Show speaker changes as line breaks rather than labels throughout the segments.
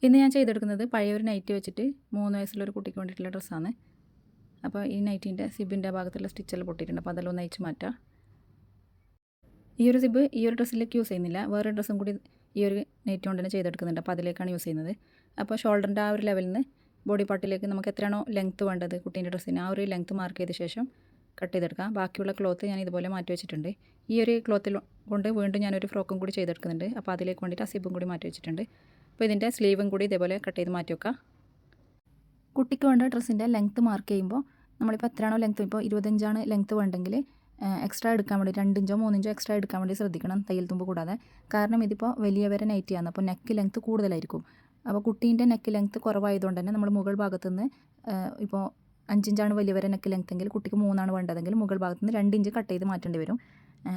ഇന്ന് ഞാൻ ചെയ്തെടുക്കുന്നത് പഴയൊരു നൈറ്റി വെച്ചിട്ട് 3 വയസ്സുള്ളൊരു കുട്ടിക്ക് വേണ്ടിയിട്ടുള്ള ഡ്രസ്സാണ്. അപ്പോൾ ഈ നൈറ്റീൻ്റെ സിബിൻ്റെ ഭാഗത്തുള്ള സ്റ്റിച്ചെല്ലാം പൊട്ടിയിട്ടുണ്ട്. അപ്പോൾ അതെല്ലാം ഒന്ന് അയച്ച് മാറ്റാം. ഈ ഒരു സിബ് ഈ ഒരു ഡ്രസ്സിലേക്ക് യൂസ് ചെയ്യുന്നില്ല, വേറെ ഡ്രസ്സും കൂടി ഈ ഒരു നൈറ്റി കൊണ്ട് തന്നെ ചെയ്തെടുക്കുന്നുണ്ട്. അപ്പോൾ അതിലേക്കാണ് യൂസ് ചെയ്യുന്നത്. അപ്പോൾ ഷോൾഡറിൻ്റെ ആ ഒരു ലെവലിൽ നിന്ന് ബോഡി പാർട്ടിലേക്ക് നമുക്ക് എത്രയാണോ ലെങ്ത്ത് വേണ്ടത് കുട്ടീൻ്റെ ഡ്രസ്സിന്, ആ ഒരു ലെങ്ത്ത് മാർക്ക് ചെയ്ത ശേഷം കട്ട് ചെയ്തെടുക്കാം. ബാക്കിയുള്ള ക്ലോത്ത് ഞാൻ ഇതുപോലെ മാറ്റി വെച്ചിട്ടുണ്ട്. ഈ ഒരു ക്ലോത്തിൽ കൊണ്ട് വീണ്ടും ഞാനൊരു ഫ്രോക്കും കൂടി ചെയ്തെടുക്കുന്നുണ്ട്. അപ്പോൾ അതിലേക്ക് വേണ്ടിയിട്ട് ആ സിബും കൂടി മാറ്റി വെച്ചിട്ടുണ്ട്. അപ്പോൾ ഇതിൻ്റെ സ്ലീവും കൂടി ഇതേപോലെ കട്ട് ചെയ്ത് മാറ്റി വെക്കാം. കുട്ടിക്ക് വേണ്ട ഡ്രസ്സിൻ്റെ ലെങ്ത്ത് മാർക്ക് ചെയ്യുമ്പോൾ നമ്മളിപ്പോൾ എത്രയാണോ ലെങ്ത്ത്, ഇപ്പോൾ 25 ലെങ്ത്ത് വേണ്ടെങ്കിൽ എക്സ്ട്രാ എടുക്കാൻ വേണ്ടി 2 ഇഞ്ചോ 3 ഇഞ്ചോ എക്സ്ട്രാ എടുക്കാൻ വേണ്ടി ശ്രദ്ധിക്കണം, തയ്യൽ തുമ്പ് കൂടാതെ. കാരണം ഇതിപ്പോൾ വലിയവരെ നൈറ്റിയാണ്, അപ്പോൾ നെക്ക് ലെങ്ത്ത് കൂടുതലായിരിക്കും. അപ്പോൾ കുട്ടീൻ്റെ നെക്ക് ലെങ്ത്ത് കുറവായതുകൊണ്ട് തന്നെ നമ്മൾ മുകൾ ഭാഗത്തുനിന്ന് ഇപ്പോൾ 5 ഇഞ്ചാണ് വലിയവരെ നെക്ക് ലെങ്ത്ത് എങ്കിൽ കുട്ടിക്ക് 3 വേണ്ടതെങ്കിൽ മുകൾ ഭാഗത്തുനിന്ന് 2 ഇഞ്ച് കട്ട് ചെയ്ത് മാറ്റേണ്ടി വരും.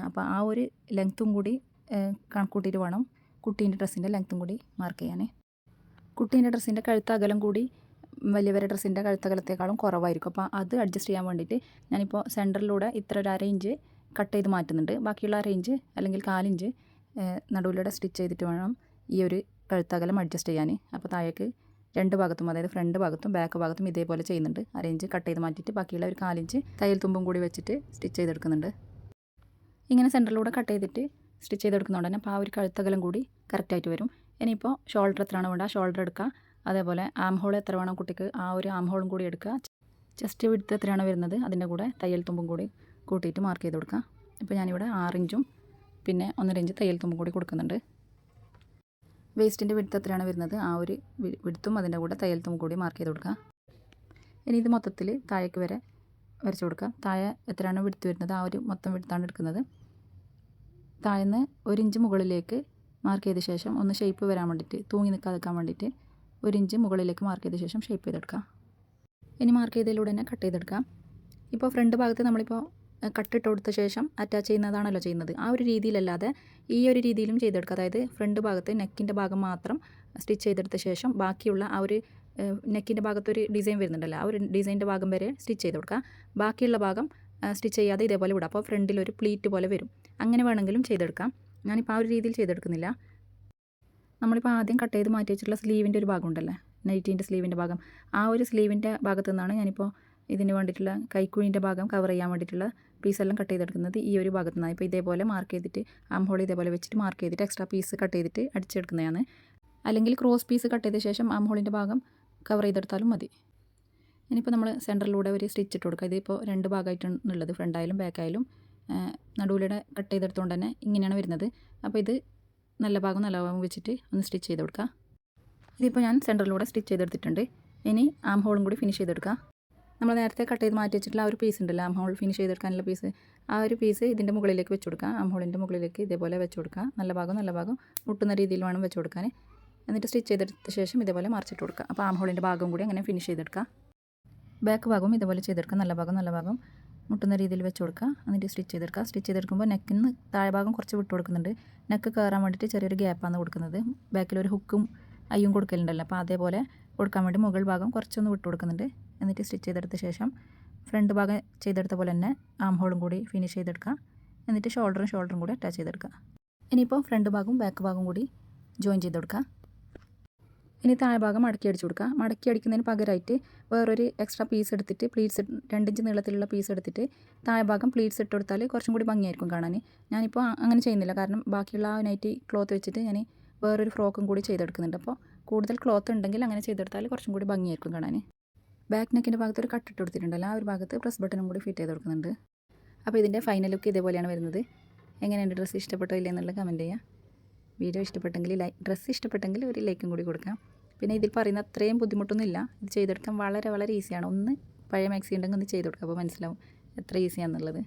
അപ്പോൾ ആ ഒരു ലെങ്ത്തും കൂടി കണക്കൂട്ടിയിട്ട് വേണം കുട്ടീൻ്റെ ഡ്രസ്സിൻ്റെ ലെങ്ത്തും കൂടി മാർക്ക് ചെയ്യാൻ. കുട്ടീൻ്റെ ഡ്രസ്സിൻ്റെ കഴുത്ത് അകലം കൂടി വലിയവരെ ഡ്രസ്സിൻ്റെ കഴുത്തകലത്തേക്കാളും കുറവായിരിക്കും. അപ്പോൾ അത് അഡ്ജസ്റ്റ് ചെയ്യാൻ വേണ്ടിയിട്ട് ഞാനിപ്പോൾ സെൻറ്ററിലൂടെ ഇത്ര ഒരു 1/2 ഇഞ്ച് കട്ട് ചെയ്ത് മാറ്റുന്നുണ്ട്. ബാക്കിയുള്ള 1/2 ഇഞ്ച് അല്ലെങ്കിൽ 1/4 ഇഞ്ച് നടുവിലൂടെ സ്റ്റിച്ച് ചെയ്തിട്ട് വേണം ഈ ഒരു കഴുത്തകലം അഡ്ജസ്റ്റ് ചെയ്യാൻ. അപ്പോൾ താഴേക്ക് 2 ഭാഗത്തും, അതായത് ഫ്രണ്ട് ഭാഗത്തും ബാക്ക് ഭാഗത്തും ഇതേപോലെ ചെയ്യുന്നുണ്ട്. 1/2 ഇഞ്ച് കട്ട് ചെയ്ത് മാറ്റിയിട്ട് ബാക്കിയുള്ള ഒരു 1/4 ഇഞ്ച് തയ്യൽ തുമ്പും കൂടി വെച്ചിട്ട് സ്റ്റിച്ച് ചെയ്തെടുക്കുന്നുണ്ട്. ഇങ്ങനെ സെൻറ്ററിലൂടെ കട്ട് ചെയ്തിട്ട് സ്റ്റിച്ച് ചെയ്തെടുക്കുന്നതുകൊണ്ട് തന്നെ അപ്പോൾ ആ ഒരു കഴുത്തകലം കൂടി കറക്റ്റായിട്ട് വരും. ഇനിയിപ്പോൾ ഷോൾഡർ എത്രയാണോ വേണ്ട ആ ഷോൾഡർ എടുക്കുക. അതേപോലെ ആം ഹോൾ എത്ര വേണം കുട്ടിക്ക് ആ ഒരു ആം ഹോളും കൂടി എടുക്കുക. ചെസ്റ്റ് വിഡ്ത്ത് എത്രയാണോ വരുന്നത് അതിൻ്റെ കൂടെ തയ്യൽ തുമ്പും കൂടി കൂട്ടിയിട്ട് മാർക്ക് ചെയ്ത് കൊടുക്കുക. ഇപ്പോൾ ഞാനിവിടെ 6 ഇഞ്ചും പിന്നെ 1.5 ഇഞ്ച് തയ്യൽ തുമ്പും കൂടി കൊടുക്കുന്നുണ്ട്. വേസ്റ്റിൻ്റെ വിഡ്ത്ത് എത്രയാണ് വരുന്നത് ആ ഒരു വിഡ്ത്തും അതിൻ്റെ കൂടെ തയ്യൽ തുമ്പും കൂടി മാർക്ക് ചെയ്ത് കൊടുക്കുക. ഇനി ഇത് മൊത്തത്തിൽ താഴേക്ക് വരെ വരച്ച് കൊടുക്കുക. താഴെ എത്രയാണോ വിഡ്ത്ത് വരുന്നത് ആ ഒരു മൊത്തം വിഡ്ത്താണ് എടുക്കുന്നത്. താഴെന്ന് 1 ഇഞ്ച് മുകളിലേക്ക് മാർക്ക് ചെയ്ത ശേഷം ഒന്ന് ഷേപ്പ് വരാൻ വേണ്ടിയിട്ട്, തൂങ്ങി നിൽക്കാതിരിക്കാൻ വേണ്ടിയിട്ട് 1 ഇഞ്ച് മുകളിലേക്ക് മാർക്ക് ചെയ്ത ശേഷം ഷേപ്പ് ചെയ്തെടുക്കാം. ഇനി മാർക്ക് ചെയ്തതിലൂടെ തന്നെ കട്ട് ചെയ്തെടുക്കാം. ഇപ്പോൾ ഫ്രണ്ട് ഭാഗത്ത് നമ്മളിപ്പോൾ കട്ടിട്ട് കൊടുത്ത ശേഷം അറ്റാച്ച് ചെയ്യുന്നതാണല്ലോ ചെയ്യുന്നത്, ആ ഒരു രീതിയിലല്ലാതെ ഈ ഒരു രീതിയിലും ചെയ്തെടുക്കുക. അതായത് ഫ്രണ്ട് ഭാഗത്ത് നെക്കിൻ്റെ ഭാഗം മാത്രം സ്റ്റിച്ച് ചെയ്തെടുത്ത ശേഷം ബാക്കിയുള്ള ആ ഒരു നെക്കിൻ്റെ ഭാഗത്തൊരു ഡിസൈൻ വരുന്നുണ്ടല്ലോ, ആ ഒരു ഡിസൈൻ്റെ ഭാഗം വരെ സ്റ്റിച്ച് ചെയ്ത് കൊടുക്കുക. ബാക്കിയുള്ള ഭാഗം സ്റ്റിച്ച് ചെയ്യാതെ ഇതേപോലെ വിടാം. അപ്പോൾ ഫ്രണ്ടിലൊരു പ്ലീറ്റ് പോലെ വരും. അങ്ങനെ വേണമെങ്കിലും ചെയ്തെടുക്കാം. ഞാനിപ്പോൾ ആ ഒരു രീതിയിൽ ചെയ്തെടുക്കുന്നില്ല. നമ്മളിപ്പോൾ ആദ്യം കട്ട് ചെയ്ത് മാറ്റി വെച്ചിട്ടുള്ള സ്ലീവിൻ്റെ ഒരു ഭാഗം ഉണ്ടല്ലോ, നൈറ്റീൻ്റെ സ്ലീവിൻ്റെ ഭാഗം, ആ ഒരു സ്ലീവിൻ്റെ ഭാഗത്തു നിന്നാണ് ഞാനിപ്പോൾ ഇതിന് വേണ്ടിയിട്ടുള്ള കൈക്കുഴിൻ്റെ ഭാഗം കവർ ചെയ്യാൻ വേണ്ടിയിട്ടുള്ള പീസെല്ലാം കട്ട് ചെയ്തെടുക്കുന്നത് ഈ ഒരു ഭാഗത്തു നിന്നാണ്. ഇപ്പോൾ ഇതേപോലെ മാർക്ക് ചെയ്തിട്ട് ആം ഹോൾ ഇതേപോലെ വെച്ചിട്ട് മാർക്ക് ചെയ്തിട്ട് എക്സ്ട്രാ പീസ് കട്ട് ചെയ്തിട്ട് അടിച്ചെടുക്കുന്നതാണ്. അല്ലെങ്കിൽ ക്രോസ് പീസ് കട്ട് ചെയ്ത ശേഷം ആം ഹോളിൻ്റെ ഭാഗം കവർ ചെയ്തെടുത്താലും മതി. ഇനിയിപ്പോൾ നമ്മൾ സെൻറ്ററിലൂടെ ഒരു സ്റ്റിച്ച് ഇട്ട് കൊടുക്കുക. ഇതിപ്പോൾ 2 ഭാഗമായിട്ടുള്ളത്, ഫ്രണ്ടായാലും ബാക്കായാലും. നടുവിലൂടെ കട്ട് ചെയ്തെടുത്തുകൊണ്ട് തന്നെ ഇങ്ങനെയാണ് വരുന്നത്. അപ്പോൾ ഇത് നല്ല ഭാഗം വെച്ചിട്ട് ഒന്ന് സ്റ്റിച്ച് ചെയ്ത് കൊടുക്കുക. ഇതിപ്പോൾ ഞാൻ സെൻറ്ററിലൂടെ സ്റ്റിച്ച് ചെയ്തെടുത്തിട്ടുണ്ട്. ഇനി ആം ഹോളും കൂടി ഫിനിഷ് ചെയ്തെടുക്കുക. നമ്മൾ നേരത്തെ കട്ട് ചെയ്ത് മാറ്റി വെച്ചിട്ടുള്ള ആ ഒരു പീസ് ഉണ്ടല്ലോ, ആം ഹോൾ ഫിനിഷ് ചെയ്തെടുക്കാനുള്ള പീസ്, ആ ഒരു പീസ് ഇതിൻ്റെ മുകളിലേക്ക് വെച്ച് കൊടുക്കുക. ആം ഹോളിൻ്റെ മുകളിലേക്ക് ഇതേപോലെ വെച്ച് കൊടുക്കുക. നല്ല ഭാഗം മുട്ടുന്ന രീതിയിൽ വേണം വെച്ച് കൊടുക്കാൻ. എന്നിട്ട് സ്റ്റിച്ച് ചെയ്തെടുത്ത ശേഷം ഇതേപോലെ മറിച്ചിട്ട് കൊടുക്കുക. അപ്പോൾ ആം ഹോളിൻ്റെ ഭാഗം കൂടി അങ്ങനെ ഫിനിഷ് ചെയ്തെടുക്കുക. ബാക്ക് ഭാഗവും ഇതേപോലെ ചെയ്തെടുക്കുക. നല്ല ഭാഗം മുട്ടുന്ന രീതിയിൽ വെച്ച് കൊടുക്കുക. എന്നിട്ട് സ്റ്റിച്ച് ചെയ്തെടുക്കുക. സ്റ്റിച്ച് ചെയ്തെടുക്കുമ്പോൾ നെക്കിന് താഴെ ഭാഗം കുറച്ച് വിട്ട് കൊടുക്കുന്നുണ്ട്. നെക്ക് കയറാൻ വേണ്ടിയിട്ട് ചെറിയൊരു ഗ്യാപ്പാണ് കൊടുക്കുന്നത്. ബാക്കിലൊരു ഹുക്കും അയ്യും കൊടുക്കലുണ്ടല്ലോ, അപ്പോൾ അതേപോലെ കൊടുക്കാൻ വേണ്ടി മുകൾ ഭാഗം കുറച്ചൊന്ന് വിട്ട് കൊടുക്കുന്നുണ്ട്. എന്നിട്ട് സ്റ്റിച്ച് ചെയ്തെടുത്ത ശേഷം ഫ്രണ്ട് ഭാഗം ചെയ്തെടുത്ത പോലെ തന്നെ ആം ഹോളും കൂടി ഫിനിഷ് ചെയ്തെടുക്കുക. എന്നിട്ട് ഷോൾഡറും കൂടി അറ്റാച്ച് ചെയ്തെടുക്കുക. ഇനിയിപ്പോൾ ഫ്രണ്ട് ഭാഗവും ബാക്ക് ഭാഗവും കൂടി ജോയിൻ ചെയ്ത് കൊടുക്കുക. ഇനി താഴെ ഭാഗം മടക്കി അടിച്ചു കൊടുക്കുക. മടക്കി അടിക്കുന്നതിന് പകരമായിട്ട് വേറൊരു എക്സ്ട്രാ പീസ് എടുത്തിട്ട് പ്ലീറ്റ്സ് 2 ഇഞ്ച് നീളത്തിലുള്ള പീസ് എടുത്തിട്ട് താഴെ ഭാഗം പ്ലീറ്റ്സ് ഇട്ട് കൊടുത്താൽ കുറച്ചും കൂടി ഭംഗിയായിരിക്കും കാണാൻ. ഞാനിപ്പോൾ അങ്ങനെ ചെയ്യുന്നില്ല, കാരണം ബാക്കിയുള്ള ആ നൈറ്റി ക്ലോത്ത് വെച്ചിട്ട് ഞാൻ വേറൊരു ഫ്രോക്കും കൂടി ചെയ്തെടുക്കുന്നുണ്ട്. അപ്പോൾ കൂടുതൽ ക്ലോത്ത് ഉണ്ടെങ്കിൽ അങ്ങനെ ചെയ്തെടുത്താൽ കുറച്ചും കൂടി ഭംഗിയായിരിക്കും കാണാൻ. ബാക്ക് നെക്കിൻ്റെ ഭാഗത്ത് ഒരു കട്ടിട്ട് കൊടുത്തിട്ടുണ്ടല്ലോ, ആ ഒരു ഭാഗത്ത് പ്രസ് ബട്ടണും കൂടി ഫിറ്റ് ചെയ്ത് കൊടുക്കുന്നുണ്ട്. അപ്പോൾ ഇതിൻ്റെ ഫൈനൽ ലുക്ക് ഇതേപോലെയാണ് വരുന്നത്. എങ്ങനെയുണ്ട് ഡ്രസ്സ് ഇഷ്ടപ്പെട്ടോ ഇല്ല എന്നുള്ളത് കമൻറ്റ് ചെയ്യുക. വീഡിയോ ഇഷ്ടപ്പെട്ടെങ്കിൽ ഡ്രസ്സ് ഇഷ്ടപ്പെട്ടെങ്കിൽ ഒരു ലൈക്കും കൂടി കൊടുക്കാം. പിന്നെ ഇതിൽ പറയുന്ന അത്രയും ബുദ്ധിമുട്ടൊന്നുമില്ല, ഇത് ചെയ്തെടുക്കാൻ വളരെ ഈസിയാണ്. ഒന്ന് പഴയ മാക്സി ഉണ്ടെങ്കിൽ ഒന്ന് ചെയ്ത് കൊടുക്കുക, അപ്പോൾ മനസ്സിലാവും എത്ര ഈസിയാണെന്നുള്ളത്.